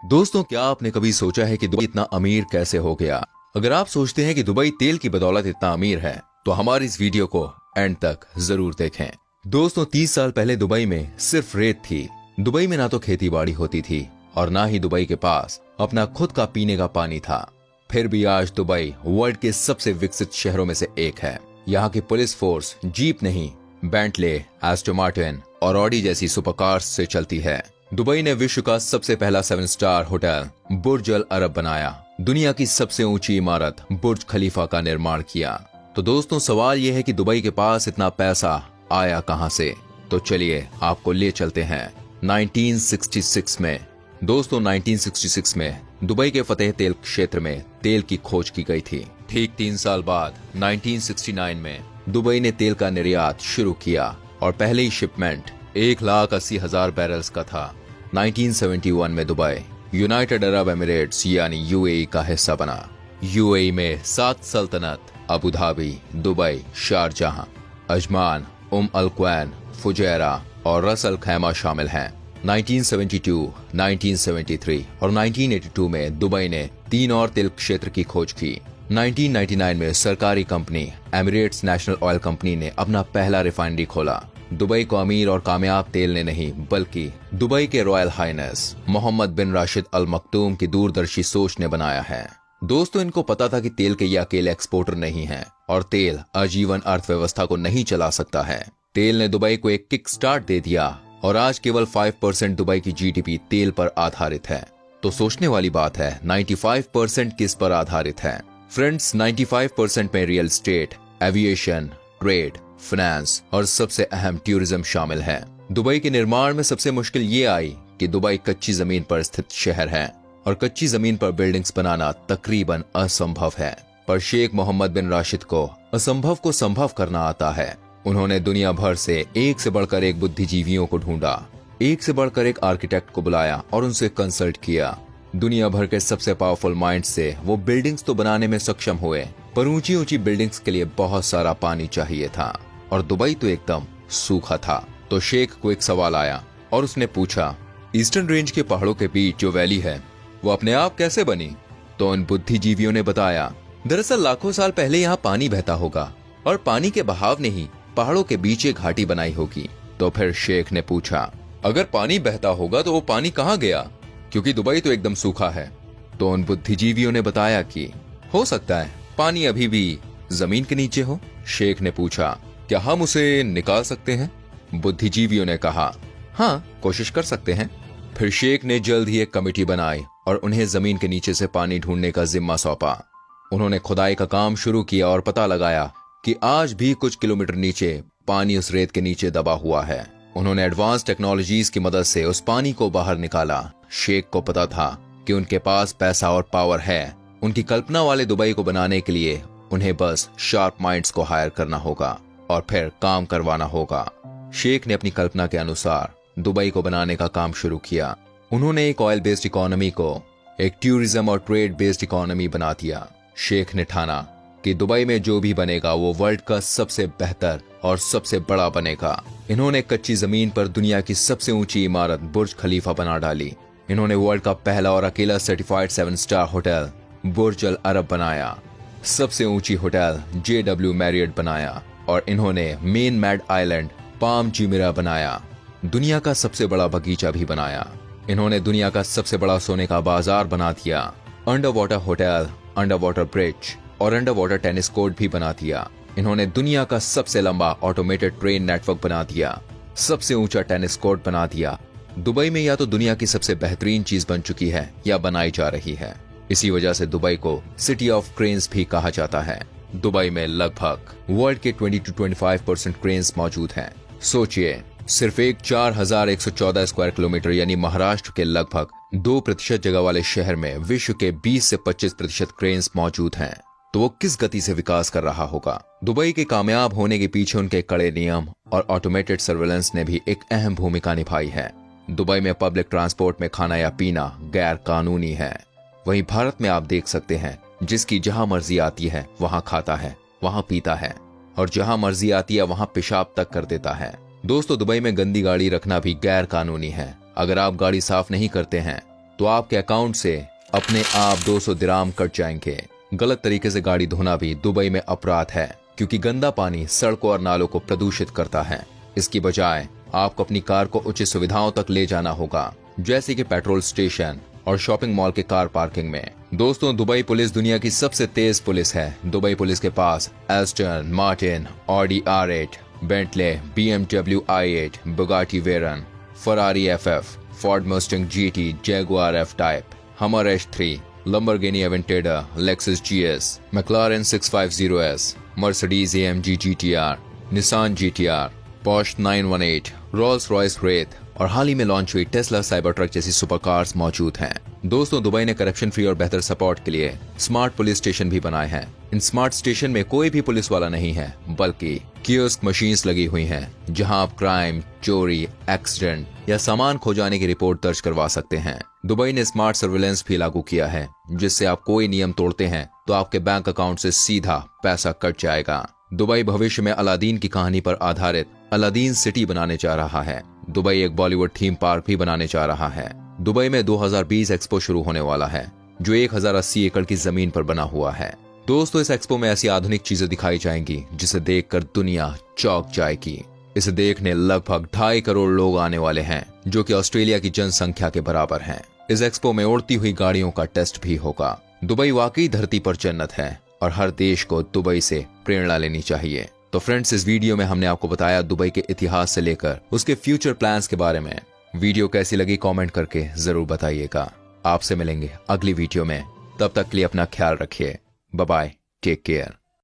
दोस्तों, क्या आपने कभी सोचा है कि दुबई इतना अमीर कैसे हो गया? अगर आप सोचते हैं कि दुबई तेल की बदौलत इतना अमीर है तो हमारी इस वीडियो को एंड तक जरूर देखें। दोस्तों, 30 साल पहले दुबई में सिर्फ रेत थी। दुबई में ना तो खेती बाड़ी होती थी और ना ही दुबई के पास अपना खुद का पीने का पानी था। फिर भी आज दुबई वर्ल्ड के सबसे विकसित शहरों में से एक है। यहाँ की पुलिस फोर्स जीप नहीं, बेंटले, एस्टन मार्टिन और ऑडी जैसी सुपरकार्स से चलती है। दुबई ने विश्व का सबसे पहला 7 स्टार होटल बुर्ज अल अरब बनाया। दुनिया की सबसे ऊंची इमारत बुर्ज खलीफा का निर्माण किया। तो दोस्तों, सवाल यह है कि दुबई के पास इतना पैसा आया कहां से? तो चलिए आपको ले चलते हैं 1966 में। दोस्तों, 1966 में दुबई के फतेह तेल क्षेत्र में तेल की खोज की गई थी। ठीक 3 साल बाद 1969 में दुबई ने तेल का निर्यात शुरू किया और पहली शिपमेंट 1,80,000 बैरल्स का था। 1971 में दुबई यूनाइटेड अरब एमिरेट्स यानी यूएई का हिस्सा बना। यूएई में 7 सल्तनत Abu Dhabi, Dubai, Sharjah, Ajman, Al Quwain, Fujairah और रस अल खैमा शामिल हैं। 1972, 1973 और 1982 में दुबई ने 3 और तेल क्षेत्र की खोज की। 1999 में सरकारी company Emirates national oil company ने अपना पहला रिफाइनरी खोला। दुबई को अमीर और कामयाब तेल ने नहीं, बल्कि दुबई के रॉयल हाइनेस मोहम्मद बिन राशिद अल मखदूम की दूरदर्शी सोच ने बनाया है। दोस्तों, इनको पता था कि तेल के ये अकेले एक्सपोर्टर नहीं हैं और तेल आजीवन अर्थव्यवस्था को नहीं चला सकता है। तेल ने दुबई को एक किक स्टार्ट दे दिया और आज केवल 5% दुबई की जीडीपी तेल पर आधारित है। तो सोचने वाली बात है, 95% किस पर आधारित है? फ्रेंड्स, 95% में real estate, aviation, trade, finance और सबसे अहम टूरिज्म शामिल है। दुबई के निर्माण में सबसे मुश्किल ये आई कि दुबई कच्ची जमीन पर स्थित शहर है और कच्ची जमीन पर बिल्डिंग्स बनाना तकरीबन असंभव है। पर शेख मोहम्मद बिन राशिद को असंभव को संभव करना आता है। उन्होंने दुनिया भर से एक से बढ़कर एक बुद्धिजीवियों को ढूंढा, एक से बढ़कर एक आर्किटेक्ट को बुलाया और उनसे कंसल्ट किया। दुनिया भर के सबसे पावरफुल माइंड से वो बिल्डिंग्स तो बनाने में सक्षम हुए, पर ऊंची ऊंची बिल्डिंग्स के लिए बहुत सारा पानी चाहिए था और दुबई तो एकदम सूखा था। तो शेख को एक सवाल आया और उसने पूछा, ईस्टर्न रेंज के पहाड़ों के बीच जो वैली है वो अपने आप कैसे बनी? तो उन बुद्धिजीवियों ने बताया, दरअसल लाखों साल पहले यहाँ पानी बहता होगा और पानी के बहाव ने ही पहाड़ों के बीच एक घाटी बनाई होगी। तो फिर शेख ने पूछा, अगर पानी बहता होगा तो वो पानी कहाँ गया, क्योंकि दुबई तो एकदम सूखा है? तो उन बुद्धिजीवियों ने बताया कि हो सकता है पानी अभी भी जमीन के नीचे हो। शेख ने पूछा, क्या हम उसे निकाल सकते हैं? बुद्धिजीवियों ने कहा, हाँ, कोशिश कर सकते हैं। फिर शेख ने जल्द ही एक कमेटी बनाई और उन्हें जमीन के नीचे से पानी ढूंढने का जिम्मा सौंपा। उन्होंने खुदाई का काम शुरू किया और पता लगाया कि आज भी कुछ किलोमीटर नीचे पानी उस रेत के नीचे दबा हुआ है। उन्होंने एडवांस टेक्नोलॉजीज की मदद से उस पानी को बाहर निकाला। शेख को पता था कि उनके पास पैसा और पावर है। उनकी कल्पना वाले दुबई को बनाने के लिए उन्हें बस शार्प माइंड्स को हायर करना होगा और फिर काम करवाना होगा। शेख ने अपनी कल्पना के अनुसार दुबई को बनाने का काम शुरू किया। उन्होंने एक ऑयल बेस्ड इकोनॉमी को एक टूरिज्म और ट्रेड बेस्ड इकोनॉमी बना दिया। शेख ने ठाना कि दुबई में जो भी बनेगा वो वर्ल्ड का सबसे बेहतर और सबसे बड़ा बनेगा। इन्होंने कच्ची जमीन पर दुनिया की सबसे ऊंची इमारत बुर्ज खलीफा बना डाली। इन्होंने वर्ल्ड का पहला और अकेला सर्टिफाइड 7 स्टार होटल बुर्ज अल अरब बनाया, सबसे ऊंची होटल JW मैरियट बनाया और इन्होंने main mad island palm Jumeirah बनाया। दुनिया का सबसे बड़ा बगीचा भी बनाया। इन्होंने दुनिया का सबसे बड़ा सोने का बाजार बना दिया। Under water hotel, under water bridge और अंडर वाटर टेनिस कोर्ट भी बना दिया। इन्होंने दुनिया का सबसे लंबा ऑटोमेटेड ट्रेन नेटवर्क बना दिया, सबसे ऊंचा टेनिस कोर्ट बना दिया। दुबई में या तो दुनिया की सबसे बेहतरीन चीज बन चुकी है या बनाई जा रही है। इसी वजह से दुबई को सिटी ऑफ क्रेन्स भी कहा जाता है। दुबई में लगभग वर्ल्ड के 20 to 25% क्रेन्स मौजूद हैं। सोचिए, सिर्फ एक 4,114 स्क्वायर किलोमीटर यानी महाराष्ट्र के लगभग 2% जगह वाले शहर में विश्व के 20 से 25% क्रेन्स मौजूद हैं। तो वो किस गति से विकास कर रहा होगा? दुबई के कामयाब होने के पीछे उनके कड़े नियम और ऑटोमेटेड सर्वेलेंस ने भी एक अहम भूमिका निभाई है। दुबई में पब्लिक ट्रांसपोर्ट में खाना या पीना गैर कानूनी है। वहीं भारत में आप देख सकते हैं, जिसकी जहां मर्जी आती है वहां खाता है, वहां पीता है और जहां मर्जी आती है वहां पेशाब तक कर देता है। दोस्तों, दुबई में गंदी गाड़ी रखना भी गैर कानूनी है। अगर आप गाड़ी साफ नहीं करते हैं तो आपके अकाउंट से अपने आप 200 दिराम कट जाएंगे। गलत तरीके से गाड़ी धोना भी दुबई में अपराध है, क्योंकि गंदा पानी सड़कों और नालों को प्रदूषित करता है। इसकी बजाय आपको अपनी कार को उचित सुविधाओं तक ले जाना होगा, जैसे कि पेट्रोल स्टेशन और शॉपिंग मॉल के कार पार्किंग में। दोस्तों, दुबई पुलिस दुनिया की सबसे तेज पुलिस है। दुबई पुलिस के पास Aston Martin, Audi R8, Bentley, BMW i8, Bugatti Veyron, Ferrari FF, Ford Mustang GT, Jaguar F type, Hummer H3, Lamborghini Aventador, Lexus GS, McLaren 650S, Mercedes AMG GTR, Nissan GTR, Porsche 918, Rolls Royce Wraith और हाल ही में launch हुई Tesla cyber truck जैसी super cars मौजूद हैं। दोस्तों, Dubai ने करप्शन फ्री और बेहतर सपोर्ट के लिए स्मार्ट पुलिस स्टेशन भी बनाए हैं। इन स्मार्ट स्टेशन में कोई भी पुलिस वाला नहीं है, बल्कि कियोस्क मशीन्स लगी हुई हैं, जहां आप क्राइम, चोरी, एक्सीडेंट या सामान खो जाने की रिपोर्ट दर्ज करवा सकते हैं। दुबई ने स्मार्ट सर्विलेंस भी लागू किया है, जिससे आप कोई नियम तोड़ते हैं तो आपके बैंक अकाउंट से सीधा पैसा कट जाएगा। दुबई भविष्य में अलादीन की कहानी पर आधारित अलादीन सिटी बनाने जा रहा है। दुबई एक बॉलीवुड थीम पार्क भी बनाने जा रहा है। दुबई में 2020 एक्सपो शुरू होने वाला है, जो 1080 एकड़ की जमीन पर बना हुआ है। दोस्तों, इस एक्सपो में ऐसी आधुनिक चीजें दिखाई जाएंगी जिसे देखकर दुनिया चौंक जाएगी। इसे देखने लगभग 2.5 करोड़ लोग आने वाले हैं, जो कि ऑस्ट्रेलिया की जनसंख्या के बराबर हैं। इस एक्सपो में उड़ती हुई गाड़ियों का टेस्ट भी होगा। दुबई वाकई धरती पर जन्नत है और हर देश को दुबई से प्रेरणा लेनी चाहिए। तो फ्रेंड्स, इस वीडियो में हमने आपको बताया दुबई के इतिहास से लेकर उसके फ्यूचर प्लान्स के बारे में। वीडियो कैसी लगी कमेंट करके जरूर बताइएगा। आपसे मिलेंगे अगली वीडियो में, तब तक के लिए अपना ख्याल रखिए। Bye bye, take care.